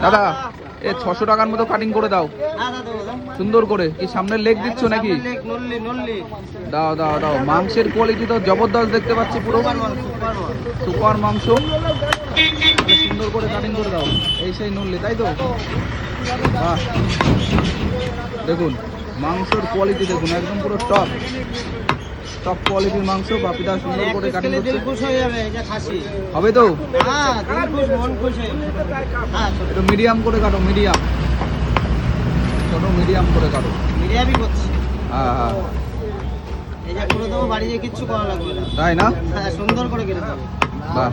দাদা এ 600 টাকার মতো কাটিং করে দাও সুন্দর করে। কি সামনের লেগ দিচ্ছ নাকি? দাও দাও দাও। মাংসের কোয়ালিটি তো জবরদস্ত দেখতে পাচ্ছি, পুরো সুপার মাংস। সুন্দর করে কাটিং করে দাও। এই সেই নল্লি, তাই তো? বাহ, দেখুন মাংসের কোয়ালিটি দেখুন, একদম পুরো টপ টপ কোয়ালিটির মাংস। বাপিদা সুন্দর করে কাটিং করছে। হবে তো? একটু মিডিয়াম করে কাটো, মিডিয়াম ছোট মিডিয়াম করে কাটো। মিডিয়ামই করছি। হ্যাঁ হ্যাঁ, এই যে করে দেবো, বাড়ি গিয়ে কিচ্ছু করা লাগবে না, তাই না? হ্যাঁ, সুন্দর করে কেটে দেবো। বাহ,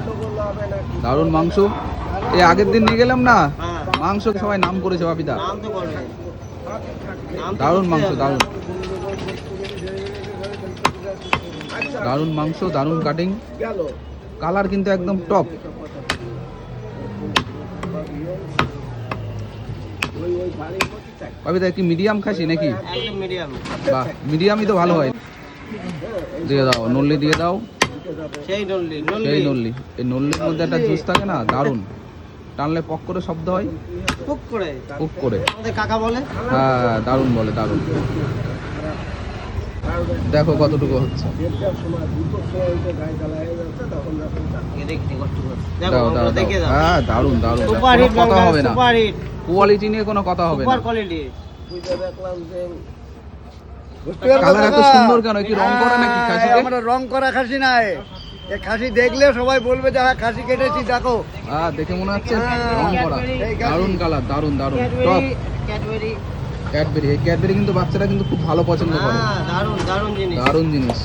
দারুণ মাংস। এই আগের দিন নিয়ে গেলাম না, হ্যাঁ, মাংস সবাই নাম করেছে বাপিদা। নাম তো করবে, দারুণ মাংস, দারুণ দারুণ মাংস, দারুণ কাটিং, কালার কিন্তু একদম টপ। বাপিদা কি মিডিয়াম খাসি নাকি? একদম মিডিয়াম। বাহ, মিডিয়ামই তো ভালো হয়। দিয়ে দাও নল্লি, দিয়ে দাও সেই নল্লি, সেই নল্লি। এই নল্লির মধ্যে একটা জুস থাকে না, দারুণ। টানলে পক করে শব্দ হয়, পুক করে পুক করে। আমাদের কাকা বলে। হ্যাঁ, দারুণ বলে, দারুণ। দেখো কতটুকু হচ্ছে। দাও দাও দাও। হ্যাঁ, দারুণ দারুণ। সুপার হিট, কথা হবে না, সুপার হিট, কোয়ালিটি নিয়ে কোনো কথা হবে না। Super quality. কালার এত সুন্দর কেন? কি রং করা নাকি খাসিতে? আমরা রং করা খাসি নাই, এই খাসি দেখলে সবাই বলবে যে হ্যাঁ খাসি কেটেছি, দেখো। হ্যাঁ, দেখে মনে হচ্ছে রং করা। দারুণ কালার, দারুণ দারুণ টপ। ক্যাডবেরি, ক্যাডবেরি, এই ক্যাডবেরি কিন্তু বাচ্চারা কিন্তু খুব ভালো পছন্দ করে। হ্যাঁ, দারুণ দারুণ জিনিস, দারুণ জিনিস।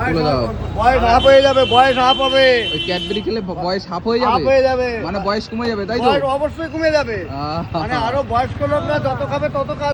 তুলে দাও। বয়স হাফ হয়ে যাবে, বয়স হাফ হবে। ওই ক্যাডবেরি খেলে বয়স হাফ হয়ে হাফ যাবে, হয়ে যাবে, মানে বয়স কমে যাবে, তাই তো? বয়স অবশ্যই কমে যাবে। মানে আরো বয়স্ক লোকরা যত খাবে তত